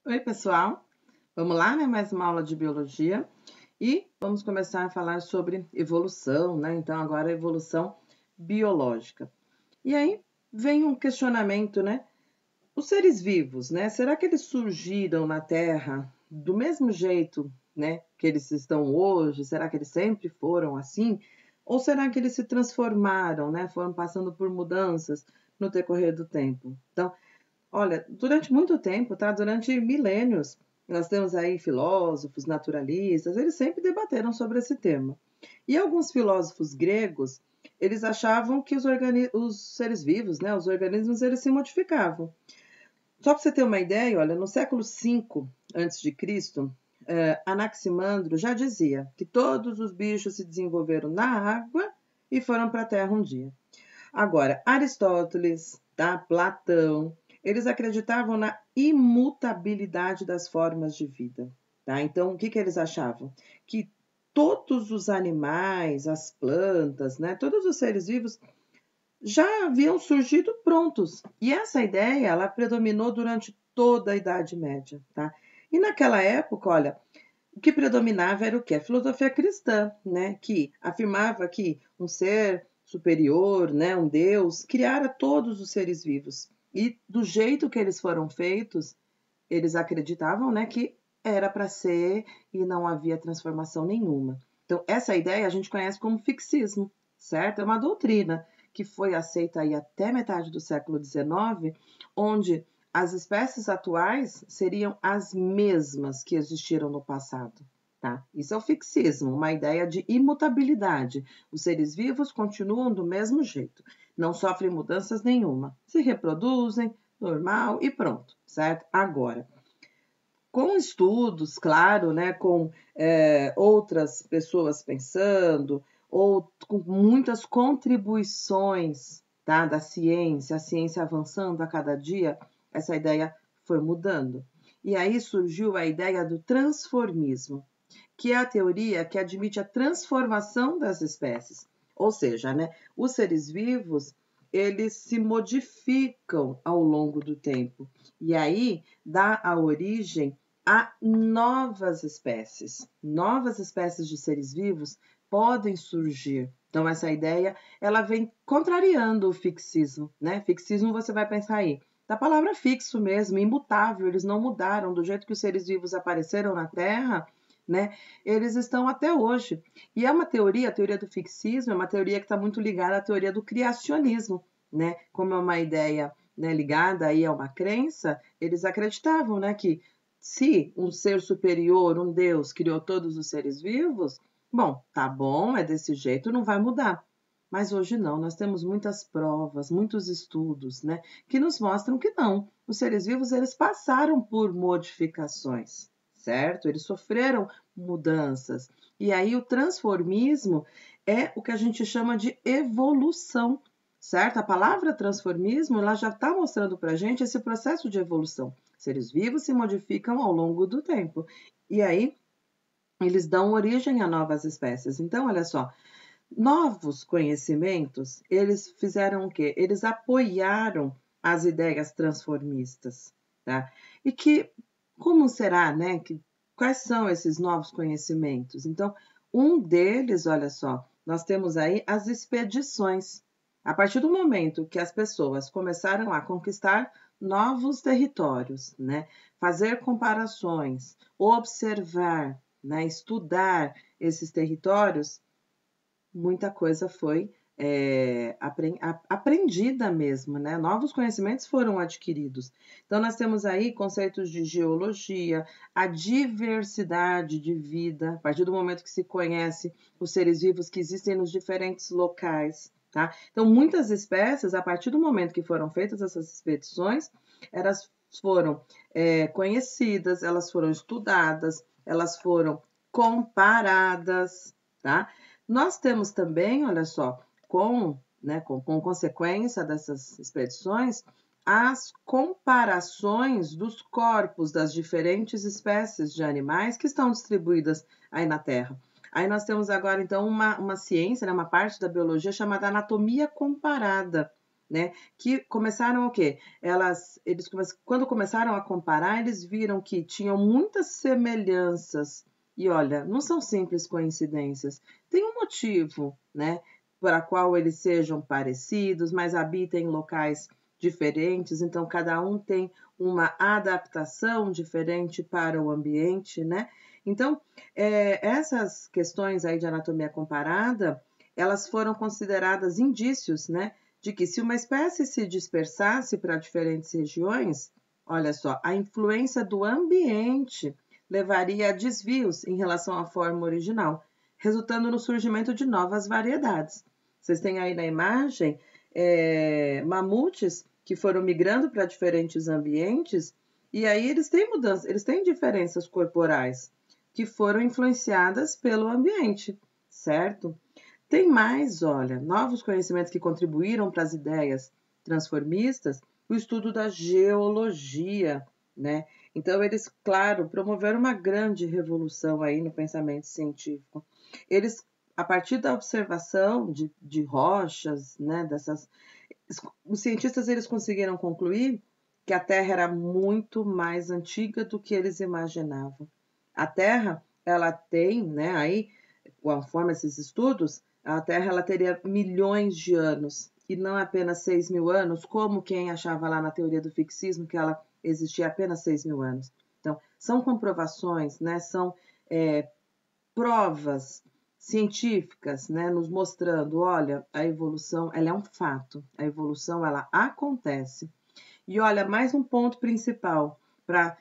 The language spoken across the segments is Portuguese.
Oi, pessoal. Vamos lá, né? Mais uma aula de biologia e vamos começar a falar sobre evolução, né? Então, agora a evolução biológica. E aí vem um questionamento, né? Os seres vivos, né? Será que eles surgiram na Terra do mesmo jeito, né? Que eles estão hoje? Será que eles sempre foram assim? Ou será que eles se transformaram, né? Foram passando por mudanças no decorrer do tempo? Então, olha, durante muito tempo, tá? Durante milênios, nós temos aí filósofos, naturalistas, eles sempre debateram sobre esse tema. E alguns filósofos gregos, eles achavam que os seres vivos, né, os organismos, eles se modificavam. Só para você ter uma ideia, olha, no século V a.C., Anaximandro já dizia que todos os bichos se desenvolveram na água e foram para a Terra um dia. Agora, Aristóteles, tá? Platão, eles acreditavam na imutabilidade das formas de vida. Tá? Então, o que eles achavam? Que todos os animais, as plantas, né, todos os seres vivos já haviam surgido prontos. E essa ideia, ela predominou durante toda a Idade Média. Tá? E naquela época, olha, o que predominava era o quê? A filosofia cristã, né? Que afirmava que um ser superior, né, um Deus, criara todos os seres vivos. E do jeito que eles foram feitos, eles acreditavam, né, que era para ser e não havia transformação nenhuma. Então, essa ideia a gente conhece como fixismo, certo? É uma doutrina que foi aceita aí até metade do século XIX, onde as espécies atuais seriam as mesmas que existiram no passado. Tá? Isso é o fixismo, uma ideia de imutabilidade. Os seres vivos continuam do mesmo jeito, não sofrem mudanças nenhuma, se reproduzem, normal e pronto, certo? Agora, com estudos, claro, né, com outras pessoas pensando, ou com muitas contribuições, tá, da ciência, a ciência avançando a cada dia, essa ideia foi mudando. E aí surgiu a ideia do transformismo, que é a teoria que admite a transformação das espécies. Ou seja, né, os seres vivos, eles se modificam ao longo do tempo. E aí dá a origem a novas espécies. Novas espécies de seres vivos podem surgir. Então, essa ideia, ela vem contrariando o fixismo, né? Fixismo, você vai pensar aí, da palavra fixo mesmo, imutável, eles não mudaram, do jeito que os seres vivos apareceram na Terra, né? Eles estão até hoje. E é uma teoria, a teoria do fixismo, é uma teoria que está muito ligada à teoria do criacionismo, né? Como é uma ideia, né, ligada aí a uma crença, eles acreditavam, né, que se um ser superior, um Deus, criou todos os seres vivos, bom, tá bom, é desse jeito, não vai mudar. Mas hoje não, nós temos muitas provas, muitos estudos, né, que nos mostram que não. Os seres vivos, eles passaram por modificações, certo? Eles sofreram mudanças. E aí o transformismo é o que a gente chama de evolução, certo? A palavra transformismo, ela já está mostrando para a gente esse processo de evolução. Seres vivos se modificam ao longo do tempo. E aí eles dão origem a novas espécies. Então, olha só, novos conhecimentos, eles fizeram o quê? Eles apoiaram as ideias transformistas, tá? E que, como será, né? Quais são esses novos conhecimentos? Então, um deles, olha só, nós temos aí as expedições. A partir do momento que as pessoas começaram a conquistar novos territórios, né? Fazer comparações, observar, né? Estudar esses territórios, muita coisa foi aprendida mesmo, né? Novos conhecimentos foram adquiridos. Então, nós temos aí conceitos de geologia, a diversidade de vida, a partir do momento que se conhece os seres vivos que existem nos diferentes locais. Tá? Então, muitas espécies, a partir do momento que foram feitas essas expedições, elas foram conhecidas, elas foram estudadas, elas foram comparadas, tá? Nós temos também, olha só, com consequência dessas expedições, as comparações dos corpos das diferentes espécies de animais que estão distribuídas aí na Terra. Aí nós temos agora, então, uma ciência, né, uma parte da biologia chamada anatomia comparada, né? Que começaram o quê? Quando começaram a comparar, eles viram que tinham muitas semelhanças. E olha, não são simples coincidências. Tem um motivo, né? Para qual eles sejam parecidos, mas habitam em locais diferentes, então cada um tem uma adaptação diferente para o ambiente, né? Então, essas questões aí de anatomia comparada, elas foram consideradas indícios, né, de que se uma espécie se dispersasse para diferentes regiões, olha só, a influência do ambiente levaria a desvios em relação à forma original, resultando no surgimento de novas variedades. Vocês têm aí na imagem mamutes que foram migrando para diferentes ambientes e aí eles têm mudanças, eles têm diferenças corporais que foram influenciadas pelo ambiente, certo? Tem mais, olha, novos conhecimentos que contribuíram para as ideias transformistas, o estudo da geologia, né? Então, eles, claro, promoveram uma grande revolução aí no pensamento científico. Eles, a partir da observação de rochas, né, os cientistas eles conseguiram concluir que a Terra era muito mais antiga do que eles imaginavam. A Terra, ela tem, né, aí, conforme esses estudos, a Terra ela teria milhões de anos e não apenas 6.000 anos, como quem achava lá na teoria do fixismo que ela existia apenas 6.000 anos. Então, são comprovações, né, são provas científicas, né, nos mostrando, olha, a evolução ela é um fato, a evolução ela acontece. E olha, mais um ponto principal para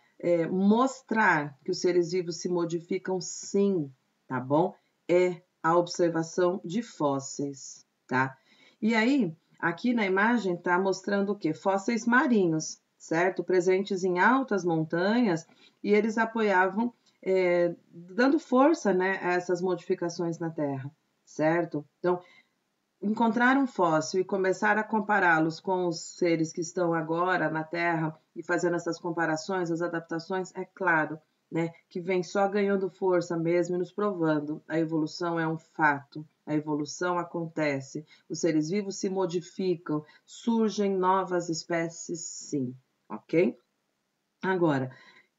mostrar que os seres vivos se modificam sim, tá bom? É a observação de fósseis, tá? E aí, aqui na imagem tá mostrando o quê? Fósseis marinhos, certo? Presentes em altas montanhas e eles apoiavam, dando força, né, a essas modificações na Terra, certo? Então, encontrar um fóssil e começar a compará-los com os seres que estão agora na Terra e fazendo essas comparações, as adaptações, é claro, né, que vem só ganhando força mesmo e nos provando. A evolução é um fato, a evolução acontece, os seres vivos se modificam, surgem novas espécies, sim, ok? Agora,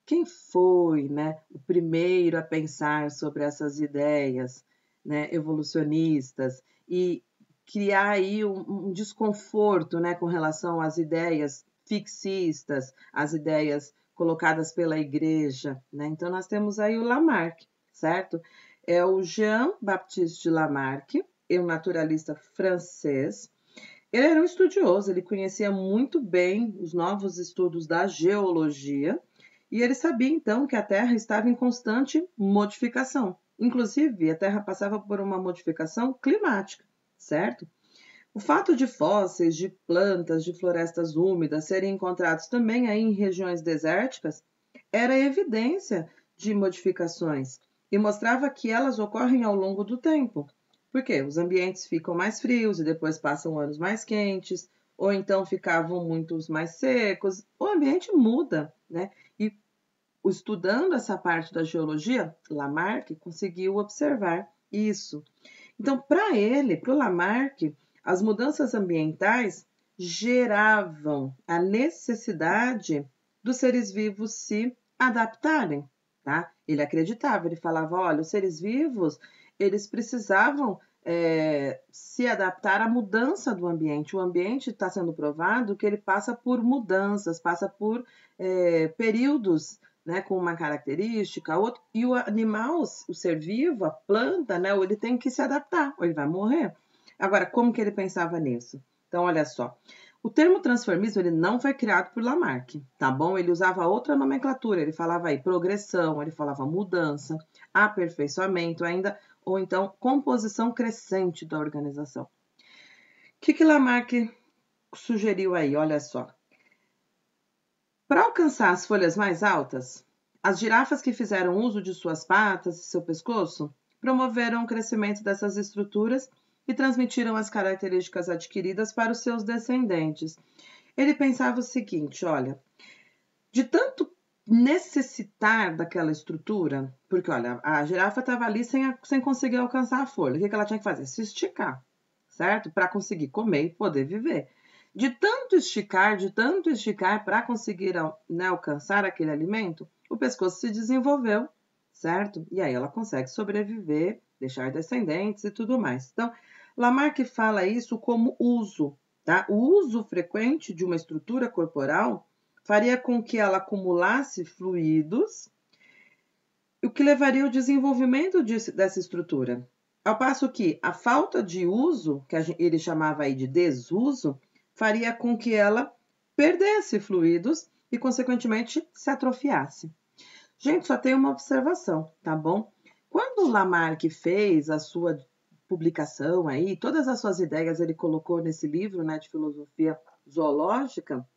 quem foi, né, o primeiro a pensar sobre essas ideias, né, evolucionistas e criar aí um desconforto, né, com relação às ideias fixistas, às ideias colocadas pela igreja, né? Então nós temos aí o Lamarck, certo? É o Jean-Baptiste Lamarck, um naturalista francês. Ele era um estudioso, ele conhecia muito bem os novos estudos da geologia e ele sabia então que a Terra estava em constante modificação. Inclusive, a Terra passava por uma modificação climática, certo? O fato de fósseis de plantas de florestas úmidas serem encontrados também aí em regiões desérticas era evidência de modificações e mostrava que elas ocorrem ao longo do tempo. Por quê? Os ambientes ficam mais frios e depois passam anos mais quentes, ou então ficavam muitos mais secos. O ambiente muda, né? E estudando essa parte da geologia, Lamarck conseguiu observar isso. Então, para ele, para o Lamarck, as mudanças ambientais geravam a necessidade dos seres vivos se adaptarem, tá? Ele acreditava, ele falava, olha, os seres vivos, eles precisavam se adaptar à mudança do ambiente. O ambiente está sendo provado que ele passa por mudanças, passa por períodos, né, com uma característica, outra, e o animal, o ser vivo, a planta, né, ele tem que se adaptar, ou ele vai morrer. Agora, como que ele pensava nisso? Então, olha só, o termo transformismo ele não foi criado por Lamarck, tá bom? Ele usava outra nomenclatura, ele falava aí progressão, ele falava mudança, aperfeiçoamento, ainda, ou então composição crescente da organização. O que Lamarck sugeriu aí? Olha só. Para alcançar as folhas mais altas, as girafas que fizeram uso de suas patas e seu pescoço promoveram o crescimento dessas estruturas e transmitiram as características adquiridas para os seus descendentes. Ele pensava o seguinte, olha, de tanto necessitar daquela estrutura, porque olha, a girafa estava ali sem conseguir alcançar a folha, o que ela tinha que fazer? Se esticar, certo? Para conseguir comer e poder viver. de tanto esticar para conseguir, né, alcançar aquele alimento, o pescoço se desenvolveu, certo? E aí ela consegue sobreviver, deixar descendentes e tudo mais. Então, Lamarck fala isso como uso, tá? O uso frequente de uma estrutura corporal faria com que ela acumulasse fluidos, o que levaria ao desenvolvimento dessa estrutura. Ao passo que a falta de uso, que ele chamava aí de desuso, faria com que ela perdesse fluidos e, consequentemente, se atrofiasse. Gente, só tem uma observação, tá bom? Quando Lamarck fez a sua publicação aí, todas as suas ideias ele colocou nesse livro, né, de filosofia zoológica,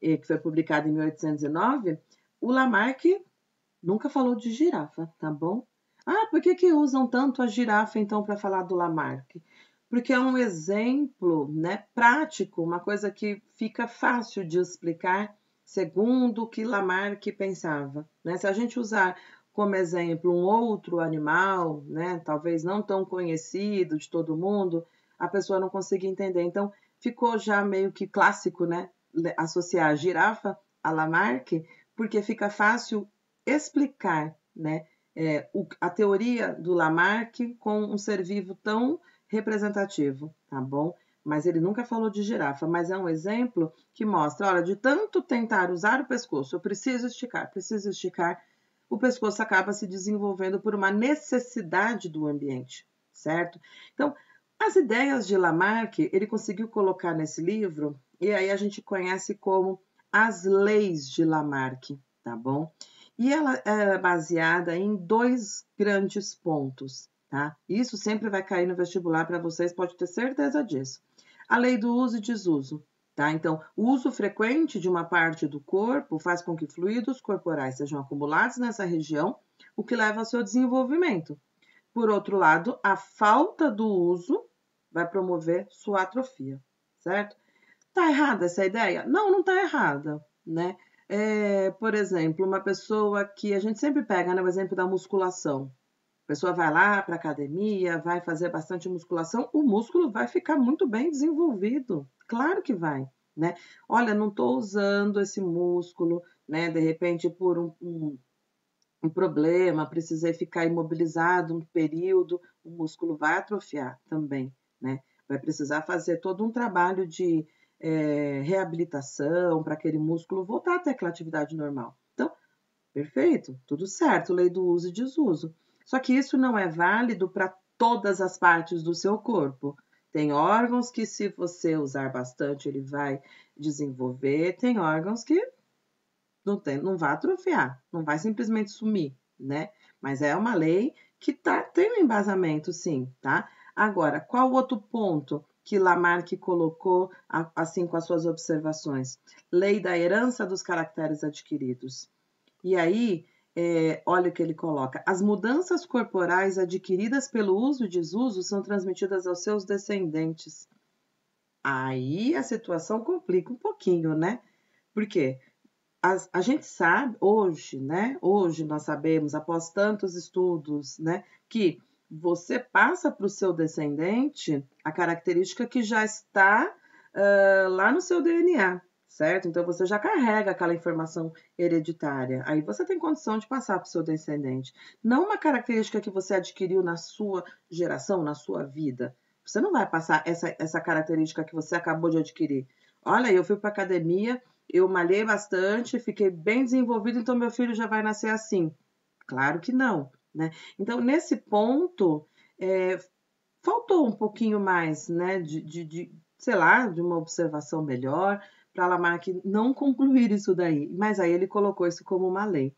que foi publicado em 1809, o Lamarck nunca falou de girafa, tá bom? Ah, por que usam tanto a girafa, então, para falar do Lamarck? Porque é um exemplo, né, prático, uma coisa que fica fácil de explicar segundo o que Lamarck pensava, né? Se a gente usar como exemplo um outro animal, né, talvez não tão conhecido de todo mundo, a pessoa não consiga entender. Então, ficou já meio que clássico, né, associar a girafa a Lamarck, porque fica fácil explicar, né, a teoria do Lamarck com um ser vivo tão representativo, tá bom? Mas ele nunca falou de girafa, mas é um exemplo que mostra, olha, de tanto tentar usar o pescoço, eu preciso esticar, o pescoço acaba se desenvolvendo por uma necessidade do ambiente, certo? Então, as ideias de Lamarck, ele conseguiu colocar nesse livro, e aí a gente conhece como as leis de Lamarck, tá bom? E ela é baseada em 2 grandes pontos, tá? Isso sempre vai cair no vestibular para vocês, pode ter certeza disso. A lei do uso e desuso, tá? Então, o uso frequente de uma parte do corpo faz com que fluidos corporais sejam acumulados nessa região, o que leva ao seu desenvolvimento. Por outro lado, a falta do uso vai promover sua atrofia, certo? Tá errada essa ideia? Não, não tá errada, né? Por exemplo, uma pessoa que a gente sempre pega, né, o exemplo da musculação. A pessoa vai lá para a academia, vai fazer bastante musculação, o músculo vai ficar muito bem desenvolvido. Claro que vai, né? Olha, não estou usando esse músculo, né? De repente, por um problema, precisei ficar imobilizado um período, o músculo vai atrofiar também, né? Vai precisar fazer todo um trabalho de reabilitação para aquele músculo voltar a ter aquela atividade normal. Então, perfeito, tudo certo, lei do uso e desuso. Só que isso não é válido para todas as partes do seu corpo. Tem órgãos que, se você usar bastante, ele vai desenvolver, tem órgãos que não vai atrofiar, não vai simplesmente sumir, né? Mas é uma lei que tem um embasamento, sim, tá? Agora, qual outro ponto que Lamarck colocou assim com as suas observações? Lei da herança dos caracteres adquiridos. E aí, olha o que ele coloca: as mudanças corporais adquiridas pelo uso e desuso são transmitidas aos seus descendentes. Aí a situação complica um pouquinho, né? Por quê? A gente sabe hoje, né? Hoje nós sabemos, após tantos estudos, né, que você passa para o seu descendente a característica que já está lá no seu DNA, certo? Então você já carrega aquela informação hereditária. Aí você tem condição de passar para o seu descendente. Não uma característica que você adquiriu na sua geração, na sua vida. Você não vai passar essa característica que você acabou de adquirir. Olha, eu fui para academia, eu malhei bastante, fiquei bem desenvolvido, então meu filho já vai nascer assim. Claro que não, né? Então, nesse ponto, faltou um pouquinho mais, né, sei lá, de uma observação melhor, para Lamarck não concluir isso daí. Mas aí ele colocou isso como uma lei.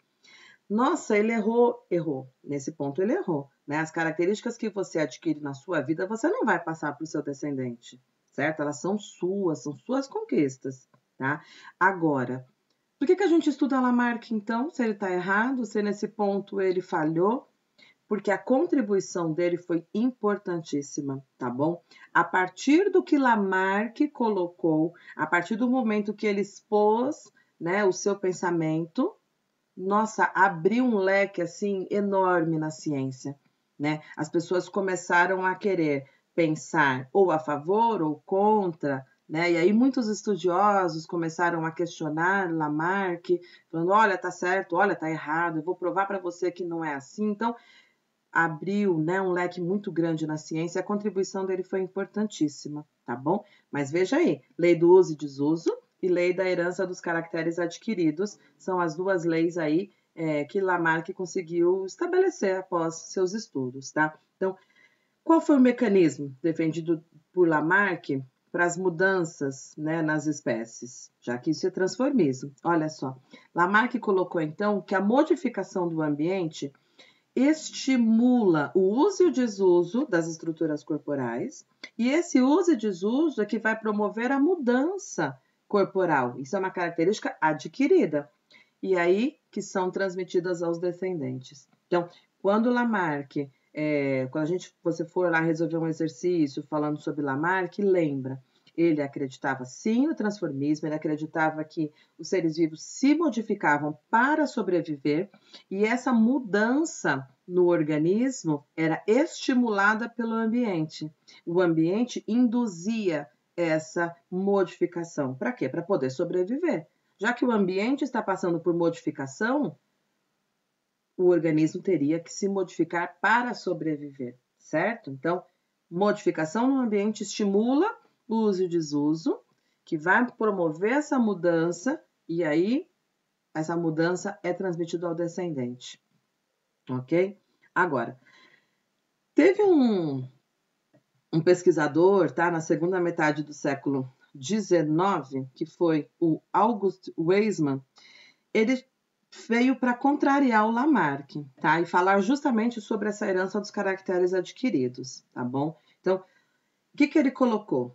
Nossa, ele errou. Nesse ponto ele errou, né? As características que você adquire na sua vida, você não vai passar para o seu descendente, certo? Elas são suas conquistas, tá? Agora, por que a gente estuda Lamarck, então, se ele está errado, se nesse ponto ele falhou? Porque a contribuição dele foi importantíssima, tá bom? A partir do que Lamarck colocou, a partir do momento que ele expôs, né, o seu pensamento, nossa, abriu um leque assim enorme na ciência, né? As pessoas começaram a querer pensar ou a favor ou contra, né? E aí muitos estudiosos começaram a questionar Lamarck, falando, olha, tá certo, olha, tá errado, eu vou provar para você que não é assim. Então, abriu, né, um leque muito grande na ciência, a contribuição dele foi importantíssima, tá bom? Mas veja aí, lei do uso e desuso e lei da herança dos caracteres adquiridos, são as duas leis aí que Lamarck conseguiu estabelecer após seus estudos, tá? Então, qual foi o mecanismo defendido por Lamarck para as mudanças, né, nas espécies? Já que isso é transformismo. Olha só, Lamarck colocou então que a modificação do ambiente estimula o uso e o desuso das estruturas corporais, e esse uso e desuso é que vai promover a mudança corporal. Isso é uma característica adquirida, e aí que são transmitidas aos descendentes. Então, quando Lamarck, quando você for lá resolver um exercício falando sobre Lamarck, lembra, ele acreditava sim no transformismo, ele acreditava que os seres vivos se modificavam para sobreviver e essa mudança no organismo era estimulada pelo ambiente. O ambiente induzia essa modificação. Para quê? Para poder sobreviver. Já que o ambiente está passando por modificação, o organismo teria que se modificar para sobreviver, certo? Então, modificação no ambiente estimula o uso e o desuso, que vai promover essa mudança, e aí essa mudança é transmitida ao descendente, ok? Agora, teve um pesquisador, tá, na segunda metade do século XIX, que foi o August Weismann, ele veio para contrariar o Lamarck, tá? E falar justamente sobre essa herança dos caracteres adquiridos, tá bom? Então, o que ele colocou?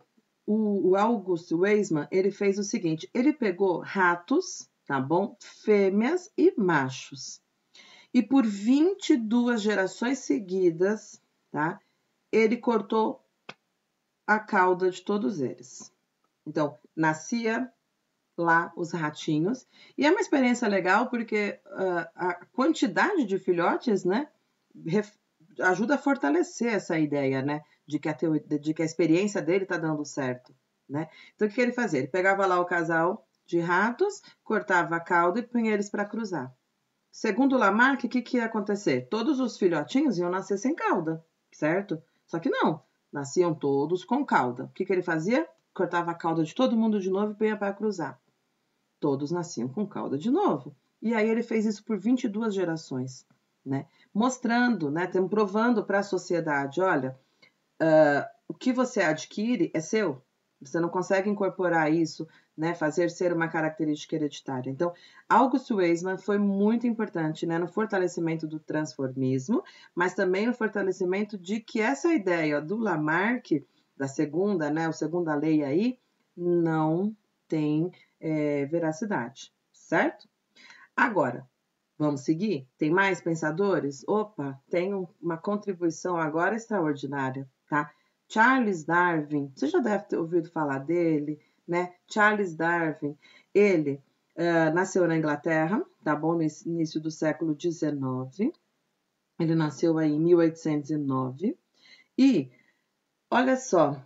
O August Weismann, ele fez o seguinte, ele pegou ratos, tá bom? Fêmeas e machos. E por 22 gerações seguidas, tá? Ele cortou a cauda de todos eles. Então, nascia lá os ratinhos. E é uma experiência legal porque a quantidade de filhotes, né, ajuda a fortalecer essa ideia, né, de que a experiência dele está dando certo, né? Então, o que ele fazia? Ele pegava lá o casal de ratos, cortava a cauda e punha eles para cruzar. Segundo Lamarck, o que ia acontecer? Todos os filhotinhos iam nascer sem cauda, certo? Só que não, nasciam todos com cauda. O que ele fazia? Cortava a cauda de todo mundo de novo e punha para cruzar. Todos nasciam com cauda de novo. E aí ele fez isso por 22 gerações, né? Mostrando, né, provando para a sociedade, olha, o que você adquire é seu. Você não consegue incorporar isso, né, fazer ser uma característica hereditária. Então, August Weismann foi muito importante, né, no fortalecimento do transformismo, mas também no fortalecimento de que essa ideia do Lamarck, da segunda, né, a segunda lei aí, não tem veracidade, certo? Agora, vamos seguir? Tem mais pensadores? Opa, tem uma contribuição agora extraordinária, tá? Charles Darwin, você já deve ter ouvido falar dele, né? Charles Darwin, ele nasceu na Inglaterra, tá bom? No início do século XIX. Ele nasceu aí em 1809. E, olha só,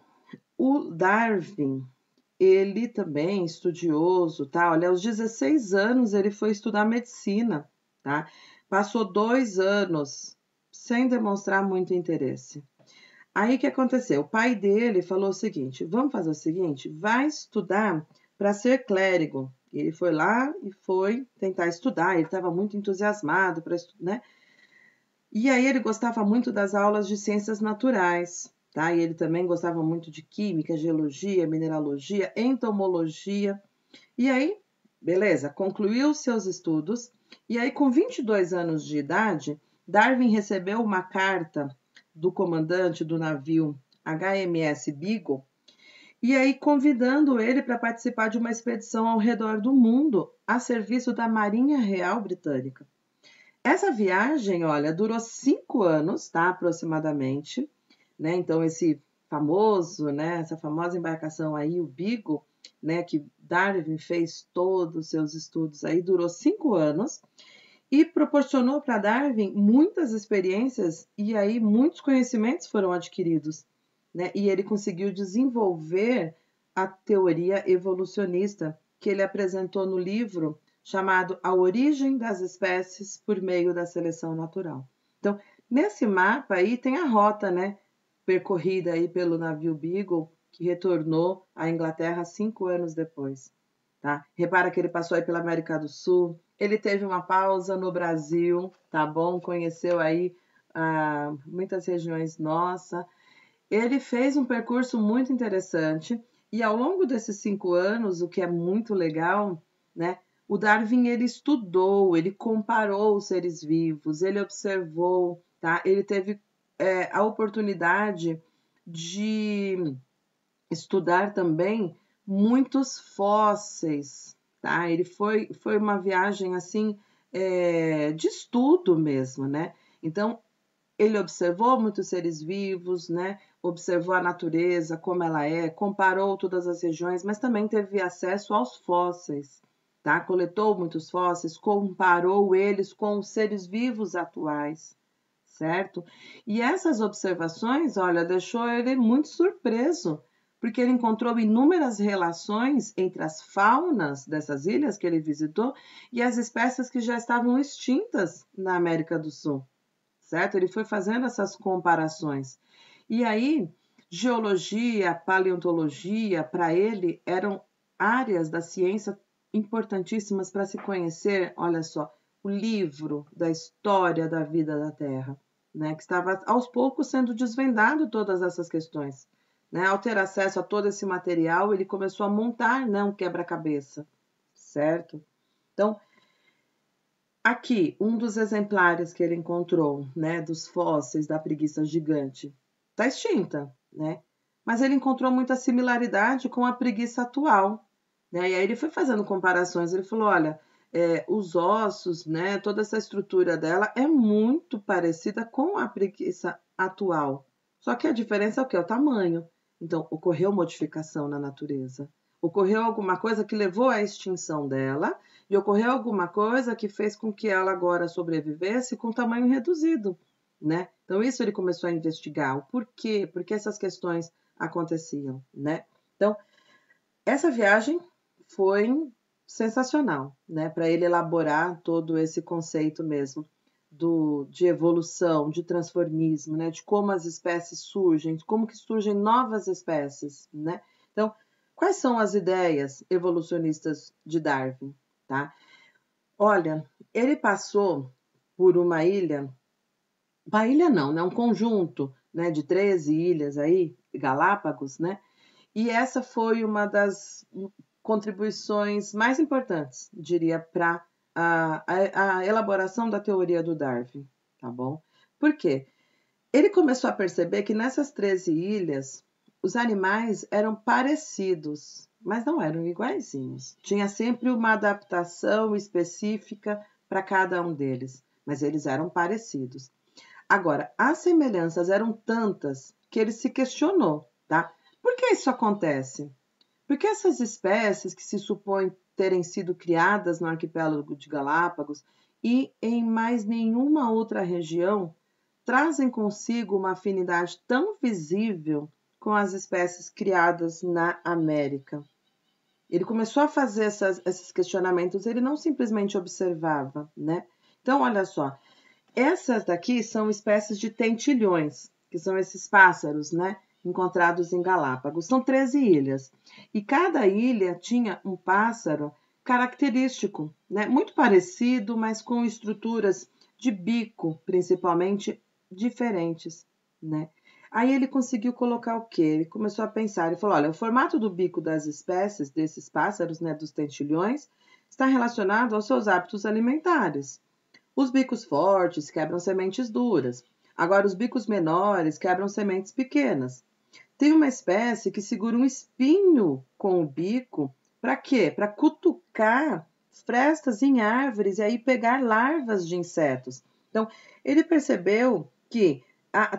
o Darwin, ele também, estudioso, tá? Olha, aos 16 anos ele foi estudar medicina, tá? Passou 2 anos sem demonstrar muito interesse. Aí o que aconteceu? O pai dele falou o seguinte: vamos fazer o seguinte, vai estudar para ser clérigo. Ele foi lá e foi tentar estudar, ele estava muito entusiasmado para estudar, né? E aí ele gostava muito das aulas de ciências naturais, tá? E ele também gostava muito de química, geologia, mineralogia, entomologia. E aí, beleza, concluiu seus estudos. E aí, com 22 anos de idade, Darwin recebeu uma carta do comandante do navio HMS Beagle, e aí convidando ele para participar de uma expedição ao redor do mundo a serviço da Marinha Real Britânica. Essa viagem, olha, durou 5 anos, tá, aproximadamente, né? Então esse famoso, né, essa famosa embarcação aí, o Beagle, né, que Darwin fez todos os seus estudos aí, durou 5 anos e proporcionou para Darwin muitas experiências e aí muitos conhecimentos foram adquiridos, né? E ele conseguiu desenvolver a teoria evolucionista que ele apresentou no livro chamado A Origem das Espécies por Meio da Seleção Natural. Então, nesse mapa aí tem a rota, né, percorrida aí pelo navio Beagle, que retornou à Inglaterra 5 anos depois. Tá? Repara que ele passou aí pela América do Sul, ele teve uma pausa no Brasil, tá bom? Conheceu aí muitas regiões nossas. Ele fez um percurso muito interessante e ao longo desses 5 anos, o que é muito legal, né? O Darwin ele estudou, ele comparou os seres vivos, ele observou, tá? Ele teve a oportunidade de estudar também muitos fósseis, tá? Ele foi uma viagem assim de estudo mesmo, né? Então ele observou muitos seres vivos, né? Observou a natureza, como ela é, comparou todas as regiões, mas também teve acesso aos fósseis, tá? Coletou muitos fósseis, comparou eles com os seres vivos atuais, certo? E essas observações, olha, deixou ele muito surpreso, porque ele encontrou inúmeras relações entre as faunas dessas ilhas que ele visitou e as espécies que já estavam extintas na América do Sul, certo? Ele foi fazendo essas comparações. E aí, geologia, paleontologia, para ele, eram áreas da ciência importantíssimas para se conhecer, olha só, o livro da história da vida da Terra, né? Que estava aos poucos sendo desvendado todas essas questões. Né? Ao ter acesso a todo esse material, ele começou a montar, né, um quebra-cabeça, certo? Então, aqui, um dos exemplares que ele encontrou, né, dos fósseis da preguiça gigante, está extinta, né? Mas ele encontrou muita similaridade com a preguiça atual, né? E aí ele foi fazendo comparações, ele falou, olha, os ossos, né, toda essa estrutura dela é muito parecida com a preguiça atual. Só que a diferença é o quê? O tamanho. Então, ocorreu modificação na natureza. Ocorreu alguma coisa que levou à extinção dela e ocorreu alguma coisa que fez com que ela agora sobrevivesse com tamanho reduzido, né? Então, isso ele começou a investigar, o porquê, por que essas questões aconteciam, né? Então, essa viagem foi sensacional, né? Para ele elaborar todo esse conceito mesmo de evolução, de transformismo, né? De como as espécies surgem, de como que surgem novas espécies, né? Então, quais são as ideias evolucionistas de Darwin, tá? Olha, ele passou por uma ilha não, né? Um conjunto, né? De 13 ilhas aí, Galápagos, né? E essa foi uma das contribuições mais importantes, diria, para a elaboração da teoria do Darwin, tá bom? Por quê? Ele começou a perceber que nessas 13 ilhas, os animais eram parecidos, mas não eram iguaizinhos. Tinha sempre uma adaptação específica para cada um deles, mas eles eram parecidos. Agora, as semelhanças eram tantas que ele se questionou, tá? Por que isso acontece? Porque essas espécies que se supõe terem sido criadas no arquipélago de Galápagos e em mais nenhuma outra região trazem consigo uma afinidade tão visível com as espécies criadas na América. Ele começou a fazer esses questionamentos, ele não simplesmente observava, né? Então, olha só, essas daqui são espécies de tentilhões, que são esses pássaros, né? Encontrados em Galápagos. São 13 ilhas. E cada ilha tinha um pássaro característico, né? Muito parecido, mas com estruturas de bico, principalmente, diferentes, né? Aí ele conseguiu colocar o quê? Ele começou a pensar, ele falou, olha, o formato do bico das espécies, desses pássaros, né, dos tentilhões, está relacionado aos seus hábitos alimentares. Os bicos fortes quebram sementes duras. Agora, os bicos menores quebram sementes pequenas. Tem uma espécie que segura um espinho com o bico. Para quê? Para cutucar frestas em árvores e aí pegar larvas de insetos. Então, ele percebeu que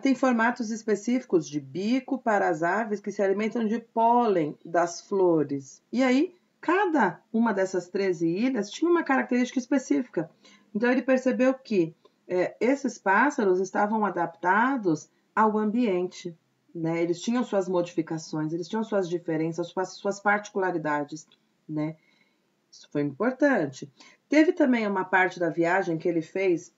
tem formatos específicos de bico para as aves que se alimentam de pólen das flores. E aí, cada uma dessas 13 ilhas tinha uma característica específica. Então, ele percebeu que esses pássaros estavam adaptados ao ambiente. né? Eles tinham suas modificações, eles tinham suas diferenças, suas particularidades, né? Isso foi importante. Teve também uma parte da viagem que ele fez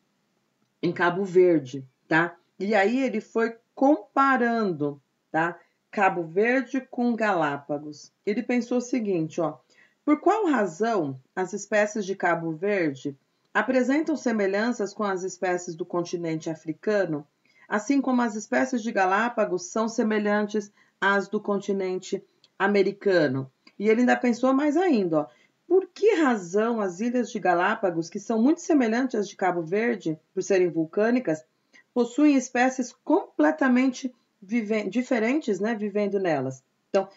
em Cabo Verde, tá? E aí ele foi comparando, tá? Cabo Verde com Galápagos. Ele pensou o seguinte, ó: por qual razão as espécies de Cabo Verde apresentam semelhanças com as espécies do continente africano, assim como as espécies de Galápagos são semelhantes às do continente americano? E ele ainda pensou mais ainda, ó: por que razão as ilhas de Galápagos, que são muito semelhantes às de Cabo Verde, por serem vulcânicas, possuem espécies completamente diferentes, né, vivendo nelas? Então,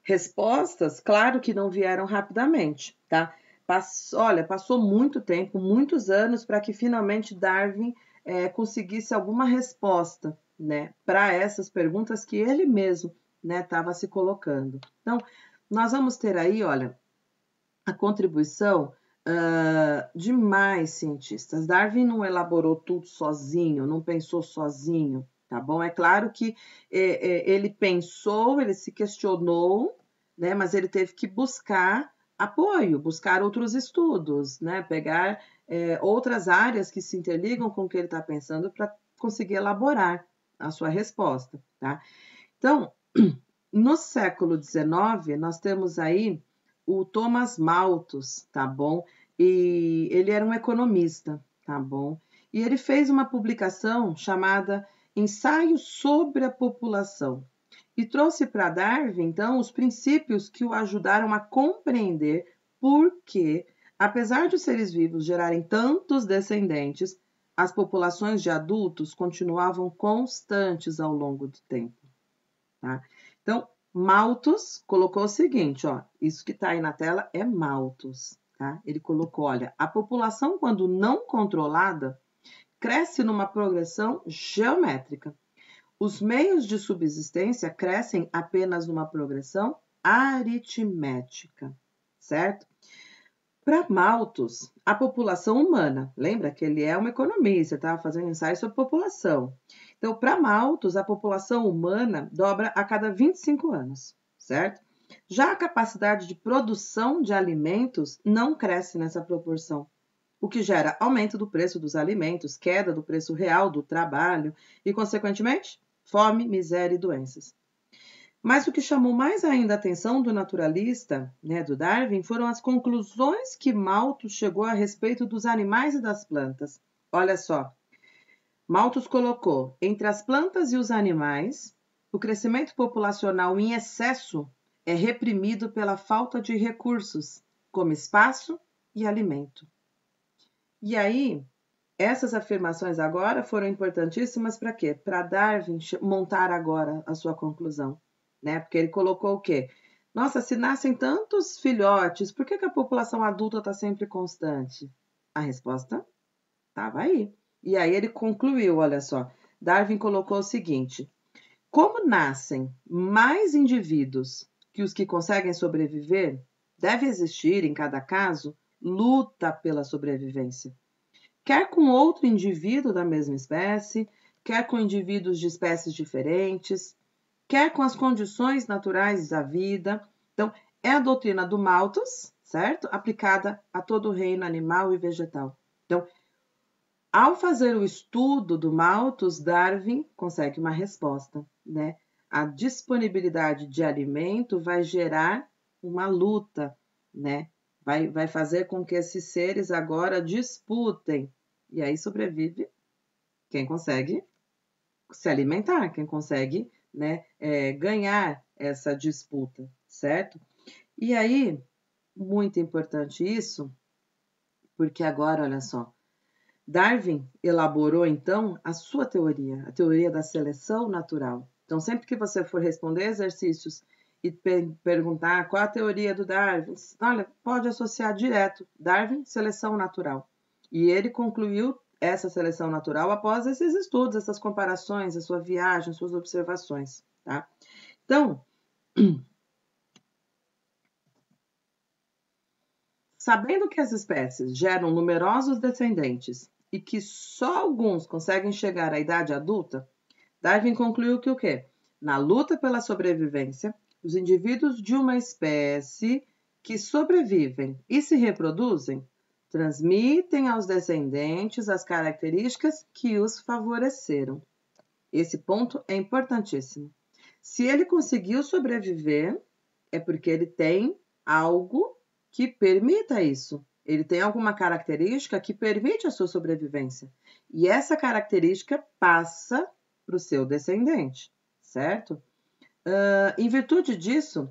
respostas, claro que não vieram rapidamente, tá? Passou muito tempo, muitos anos, para que finalmente Darwin conseguisse alguma resposta, né, para essas perguntas que ele mesmo, né, estava se colocando. Então, nós vamos ter aí, olha, a contribuição de mais cientistas. Darwin não elaborou tudo sozinho, não pensou sozinho, tá bom? É claro que ele pensou, ele se questionou, né? Mas ele teve que buscar apoio, buscar outros estudos, né? Pegar outras áreas que se interligam com o que ele está pensando para conseguir elaborar a sua resposta, tá? Então, no século XIX, nós temos aí o Thomas Malthus, tá bom? E ele era um economista, tá bom? E ele fez uma publicação chamada Ensaio sobre a População e trouxe para Darwin, então, os princípios que o ajudaram a compreender por que, apesar de os seres vivos gerarem tantos descendentes, as populações de adultos continuavam constantes ao longo do tempo, tá? Então, Malthus colocou o seguinte, ó, isso que está aí na tela é Malthus, tá? Ele colocou, olha, a população, quando não controlada, cresce numa progressão geométrica. Os meios de subsistência crescem apenas numa progressão aritmética, certo? Para Malthus, a população humana, lembra que ele é um economista, estava fazendo ensaio sobre população. Então, para Malthus, a população humana dobra a cada 25 anos, certo? Já a capacidade de produção de alimentos não cresce nessa proporção, o que gera aumento do preço dos alimentos, queda do preço real do trabalho e, consequentemente, fome, miséria e doenças. Mas o que chamou mais ainda a atenção do naturalista, né, do Darwin, foram as conclusões que Malthus chegou a respeito dos animais e das plantas. Olha só, Malthus colocou, entre as plantas e os animais, o crescimento populacional em excesso é reprimido pela falta de recursos, como espaço e alimento. E aí, essas afirmações agora foram importantíssimas para quê? Para Darwin montar agora a sua conclusão, né? Porque ele colocou o quê? Nossa, se nascem tantos filhotes, por que a população adulta está sempre constante? A resposta estava aí. E aí ele concluiu, olha só, Darwin colocou o seguinte: como nascem mais indivíduos que os que conseguem sobreviver, deve existir, em cada caso, luta pela sobrevivência. Quer com outro indivíduo da mesma espécie, quer com indivíduos de espécies diferentes, quer com as condições naturais da vida. Então, é a doutrina do Malthus, certo? Aplicada a todo o reino animal e vegetal. Então, ao fazer o estudo do Malthus, Darwin consegue uma resposta, né? A disponibilidade de alimento vai gerar uma luta, né? Vai fazer com que esses seres agora disputem. E aí sobrevive quem consegue se alimentar, quem consegue, né, ganhar essa disputa, certo? E aí, muito importante isso, porque agora, olha só, Darwin elaborou, então, a sua teoria, a teoria da seleção natural. Então, sempre que você for responder exercícios e perguntar qual a teoria do Darwin, olha, pode associar direto Darwin, seleção natural. E ele concluiu essa seleção natural após esses estudos, essas comparações, a sua viagem, suas observações, tá? Então, sabendo que as espécies geram numerosos descendentes e que só alguns conseguem chegar à idade adulta, Darwin concluiu que o quê? Na luta pela sobrevivência, os indivíduos de uma espécie que sobrevivem e se reproduzem transmitem aos descendentes as características que os favoreceram. Esse ponto é importantíssimo. Se ele conseguiu sobreviver, é porque ele tem algo que permita isso. Ele tem alguma característica que permite a sua sobrevivência. E essa característica passa para o seu descendente, certo? Em virtude disso,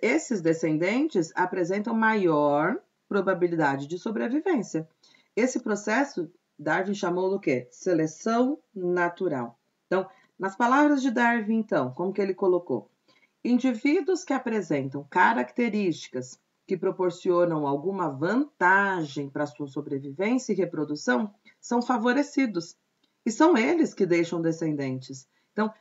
esses descendentes apresentam maior probabilidade de sobrevivência. Esse processo, Darwin chamou do quê? Seleção natural. Então, nas palavras de Darwin, então, como que ele colocou? Indivíduos que apresentam características que proporcionam alguma vantagem para sua sobrevivência e reprodução são favorecidos. E são eles que deixam descendentes. Então,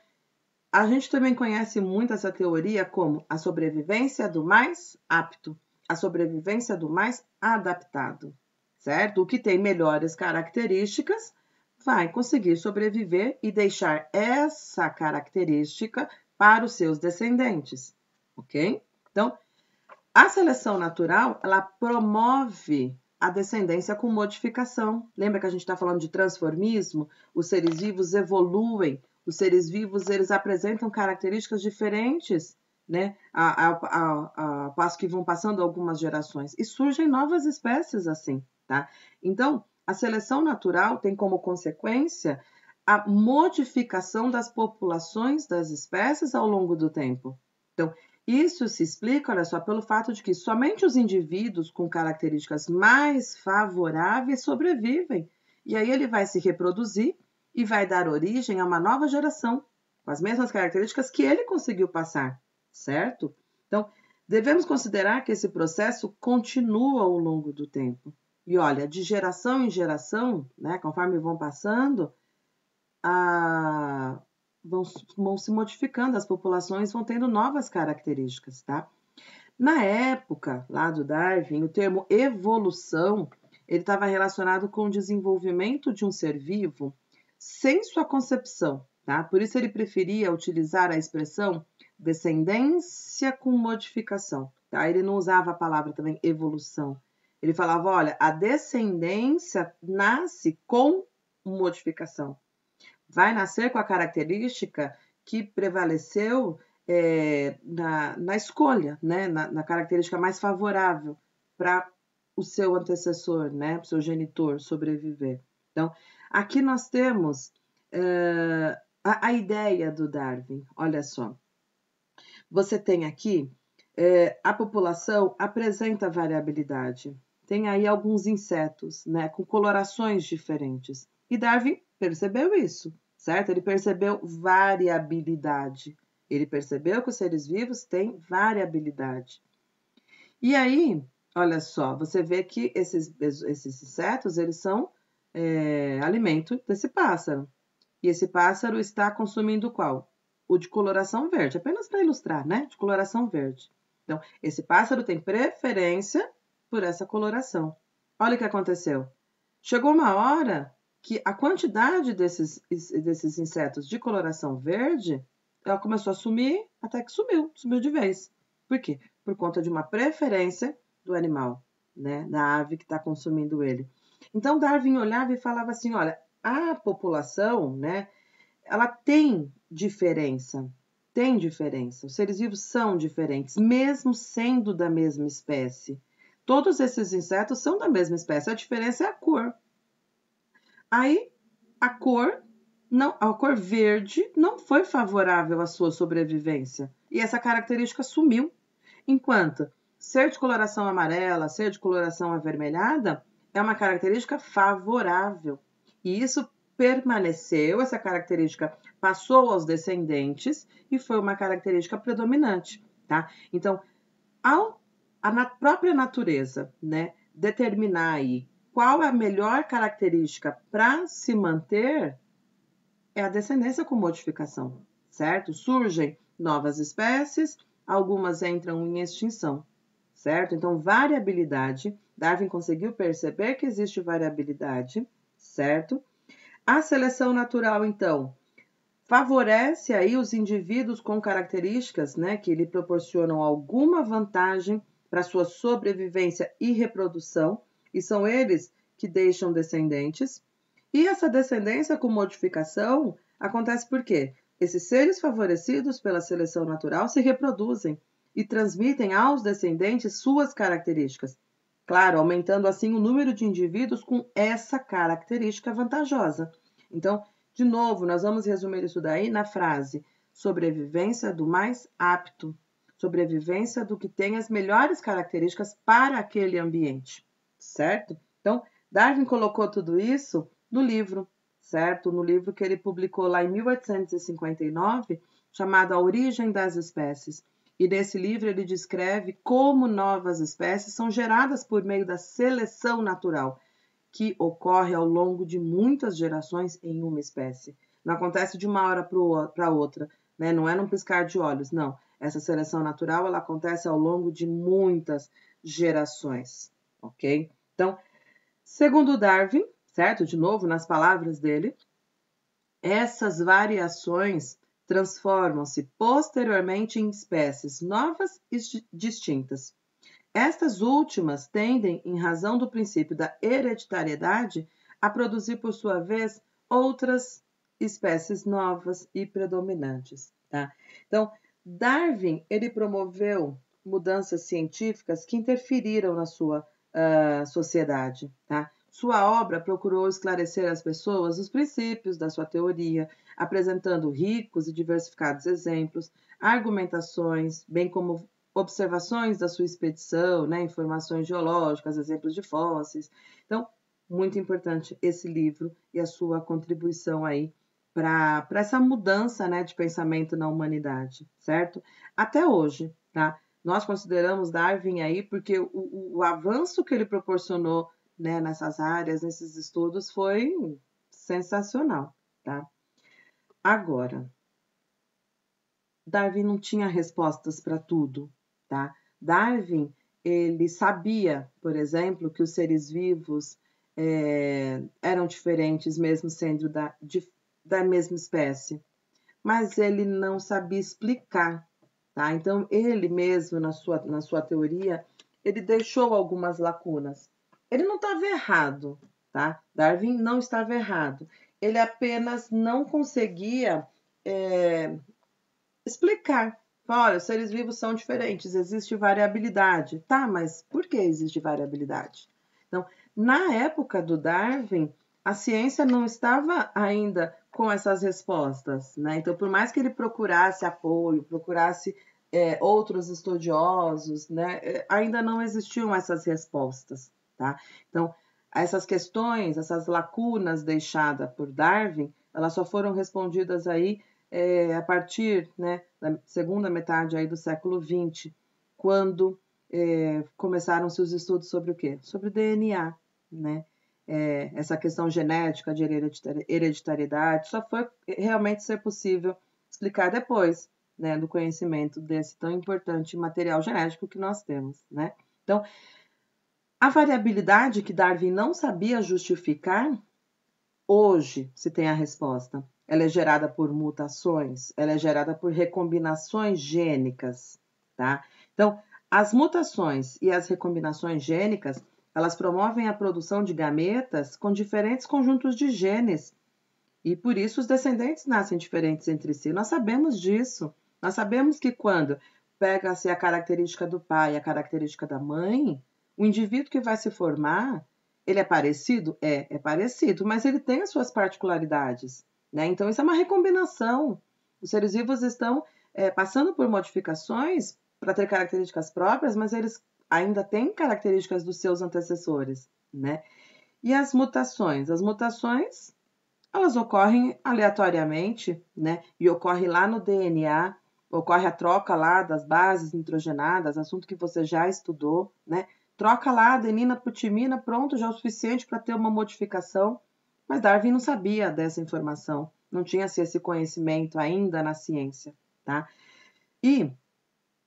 a gente também conhece muito essa teoria como a sobrevivência do mais apto, a sobrevivência do mais adaptado, certo? O que tem melhores características vai conseguir sobreviver e deixar essa característica para os seus descendentes, ok? Então, a seleção natural, ela promove a descendência com modificação. Lembra que a gente está falando de transformismo? Os seres vivos evoluem, os seres vivos, eles apresentam características diferentes, né? Ao passo que vão passando algumas gerações. E surgem novas espécies assim, tá? Então, a seleção natural tem como consequência a modificação das populações das espécies ao longo do tempo. Então, isso se explica, olha só, pelo fato de que somente os indivíduos com características mais favoráveis sobrevivem. E aí ele vai se reproduzir e vai dar origem a uma nova geração, com as mesmas características que ele conseguiu passar, certo? Então, devemos considerar que esse processo continua ao longo do tempo. E olha, de geração em geração, né, conforme vão passando, vão se modificando, as populações vão tendo novas características, tá? Na época lá do Darwin, o termo evolução, ele estava relacionado com o desenvolvimento de um ser vivo sem sua concepção, tá? Por isso ele preferia utilizar a expressão descendência com modificação, tá? Ele não usava a palavra também evolução. Ele falava, olha, a descendência nasce com modificação. Vai nascer com a característica que prevaleceu na escolha, né? Na característica mais favorável para o seu antecessor, né? Para o seu genitor sobreviver. Então, aqui nós temos a ideia do Darwin. Olha só. Você tem aqui, a população apresenta variabilidade. Tem aí alguns insetos, né? Com colorações diferentes. E Darwin percebeu isso, certo? Ele percebeu variabilidade. Ele percebeu que os seres vivos têm variabilidade. E aí, olha só, você vê que esses insetos, eles são alimento desse pássaro. E esse pássaro está consumindo qual? O de coloração verde, apenas para ilustrar, né? De coloração verde. Então, esse pássaro tem preferência por essa coloração. Olha o que aconteceu. Chegou uma hora que a quantidade desses insetos de coloração verde, ela começou a sumir, até que sumiu de vez. Por quê? Por conta de uma preferência do animal, né? Da ave que está consumindo ele. Então, Darwin olhava e falava assim, olha, a população, né? Ela tem diferença. Os seres vivos são diferentes, mesmo sendo da mesma espécie. Todos esses insetos são da mesma espécie, a diferença é a cor. Aí, a cor verde não foi favorável à sua sobrevivência. E essa característica sumiu. Enquanto ser de coloração amarela, ser de coloração avermelhada, é uma característica favorável. E isso permaneceu, essa característica passou aos descendentes e foi uma característica predominante, tá? Então, a própria natureza, né, determinar aí qual é a melhor característica para se manter, é a descendência com modificação, certo? Surgem novas espécies, algumas entram em extinção, certo? Então, variabilidade, Darwin conseguiu perceber que existe variabilidade, certo? A seleção natural, então, favorece aí os indivíduos com características, né, que lhe proporcionam alguma vantagem para sua sobrevivência e reprodução, e são eles que deixam descendentes. E essa descendência com modificação acontece por quê? Esses seres favorecidos pela seleção natural se reproduzem e transmitem aos descendentes suas características. Claro, aumentando assim o número de indivíduos com essa característica vantajosa. Então, de novo, nós vamos resumir isso daí na frase: sobrevivência do mais apto, sobrevivência do que tem as melhores características para aquele ambiente, certo? Então, Darwin colocou tudo isso no livro, certo? No livro que ele publicou lá em 1859, chamado A Origem das Espécies. E nesse livro ele descreve como novas espécies são geradas por meio da seleção natural, que ocorre ao longo de muitas gerações em uma espécie. Não acontece de uma hora para outra, né? Não é num piscar de olhos, não. Essa seleção natural ela acontece ao longo de muitas gerações, ok? Então, segundo Darwin, certo? De novo, nas palavras dele, essas variações transformam-se posteriormente em espécies novas e distintas. Estas últimas tendem, em razão do princípio da hereditariedade, a produzir, por sua vez, outras espécies novas e predominantes. Tá? Então, Darwin ele promoveu mudanças científicas que interferiram na sua sociedade. Tá? Sua obra procurou esclarecer às pessoas os princípios da sua teoria, apresentando ricos e diversificados exemplos, argumentações, bem como observações da sua expedição, né, informações geológicas, exemplos de fósseis. Então, muito importante esse livro e a sua contribuição aí para essa mudança, né, de pensamento na humanidade, certo? Até hoje, tá? Nós consideramos Darwin aí porque o avanço que ele proporcionou, né, nessas áreas, nesses estudos, foi sensacional, tá? Agora, Darwin não tinha respostas para tudo, tá? Darwin, ele sabia, por exemplo, que os seres vivos eram diferentes, mesmo sendo da mesma espécie, mas ele não sabia explicar, tá? Então, ele mesmo, na sua teoria, ele deixou algumas lacunas. Ele não estava errado, tá? Darwin não estava errado. Ele apenas não conseguia explicar. Olha, os seres vivos são diferentes, existe variabilidade. Tá, mas por que existe variabilidade? Então, na época do Darwin, a ciência não estava ainda com essas respostas, né? Então, por mais que ele procurasse apoio, procurasse outros estudiosos, né? Ainda não existiam essas respostas, tá? Então, essas questões, essas lacunas deixadas por Darwin, elas só foram respondidas aí a partir, né, da segunda metade aí do século XX, quando começaram-se os estudos sobre o quê? Sobre o DNA, né? Essa questão genética de hereditariedade só foi realmente ser possível explicar depois, né, do conhecimento desse tão importante material genético que nós temos, né? Então, a variabilidade que Darwin não sabia justificar, hoje se tem a resposta. Ela é gerada por mutações, ela é gerada por recombinações gênicas, tá? Então, as mutações e as recombinações gênicas, elas promovem a produção de gametas com diferentes conjuntos de genes. E por isso os descendentes nascem diferentes entre si. Nós sabemos disso. Nós sabemos que quando pega-se a característica do pai e a característica da mãe, o indivíduo que vai se formar, ele é parecido? É parecido, mas ele tem as suas particularidades, né? Então, isso é uma recombinação. Os seres vivos estão passando por modificações para ter características próprias, mas eles ainda têm características dos seus antecessores, né? E as mutações? As mutações, elas ocorrem aleatoriamente, né? E ocorre lá no DNA, ocorre a troca lá das bases nitrogenadas, assunto que você já estudou, né? Troca lá adenina por timina, pronto, já é o suficiente para ter uma modificação. Mas Darwin não sabia dessa informação, não tinha esse conhecimento ainda na ciência, tá? E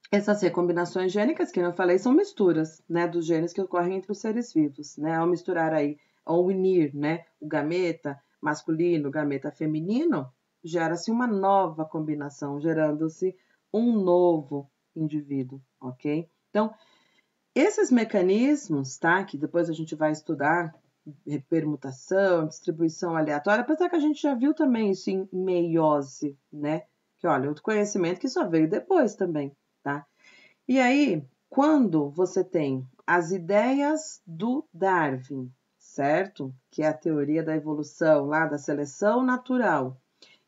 essas recombinações gênicas, que eu falei, são misturas, né, dos genes que ocorrem entre os seres vivos, né? Ao misturar aí, ao unir, né, o gameta masculino, o gameta feminino, gera-se uma nova combinação, gerando-se um novo indivíduo, ok? Então, esses mecanismos, tá? Que depois a gente vai estudar, permutação, distribuição aleatória, apesar que a gente já viu também isso em meiose, né? Que olha, outro conhecimento que só veio depois também, tá? E aí, quando você tem as ideias do Darwin, certo? Que é a teoria da evolução, lá da seleção natural,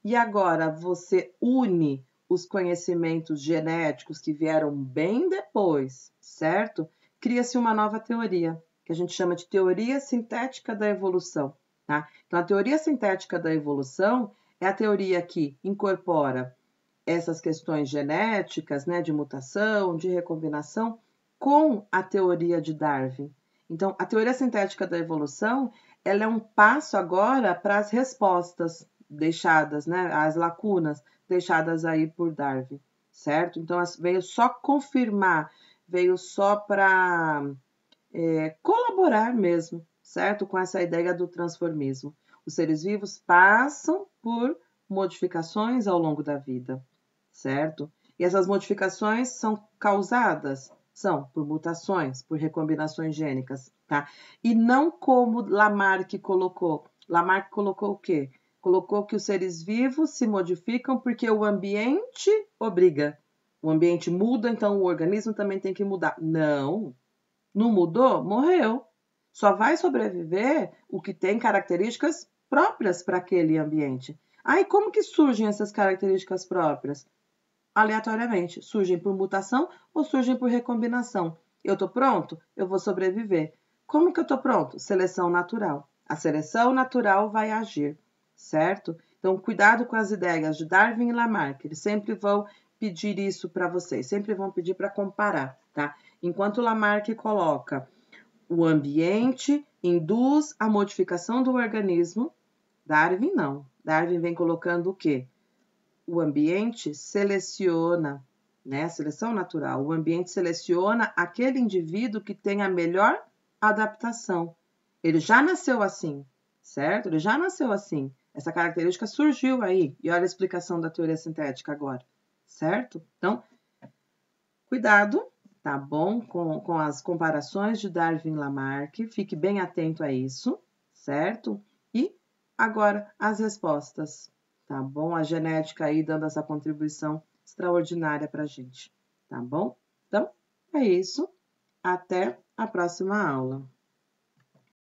e agora você une os conhecimentos genéticos que vieram bem depois, certo? Cria-se uma nova teoria, que a gente chama de teoria sintética da evolução, tá? Então, a teoria sintética da evolução é a teoria que incorpora essas questões genéticas, né, de mutação, de recombinação, com a teoria de Darwin. Então, a teoria sintética da evolução, ela é um passo agora para as respostas deixadas, né, as lacunas deixadas aí por Darwin, certo? Então, veio só confirmar, veio só para colaborar mesmo, certo? Com essa ideia do transformismo. Os seres vivos passam por modificações ao longo da vida, certo? E essas modificações são causadas, são por mutações, por recombinações gênicas, tá? E não como Lamarck colocou. Lamarck colocou o quê? Colocou que os seres vivos se modificam porque o ambiente obriga. O ambiente muda, então o organismo também tem que mudar. Não, não mudou? Morreu. Só vai sobreviver o que tem características próprias para aquele ambiente. E como que surgem essas características próprias? Aleatoriamente. Surgem por mutação ou surgem por recombinação. Eu estou pronto? Eu vou sobreviver. Como que eu estou pronto? Seleção natural. A seleção natural vai agir, certo? Então, cuidado com as ideias de Darwin e Lamarck. Eles sempre vão pedir isso para vocês, sempre vão pedir para comparar, tá? Enquanto Lamarck coloca o ambiente induz a modificação do organismo, Darwin não. Darwin vem colocando o quê? O ambiente seleciona, né? Seleção natural. O ambiente seleciona aquele indivíduo que tem a melhor adaptação. Ele já nasceu assim, certo? Ele já nasceu assim. Essa característica surgiu aí. E olha a explicação da teoria sintética agora, certo? Então, cuidado, tá bom? Com as comparações de Darwin e Lamarck. Fique bem atento a isso, certo? E agora as respostas, tá bom? A genética aí dando essa contribuição extraordinária para a gente, tá bom? Então, é isso. Até a próxima aula.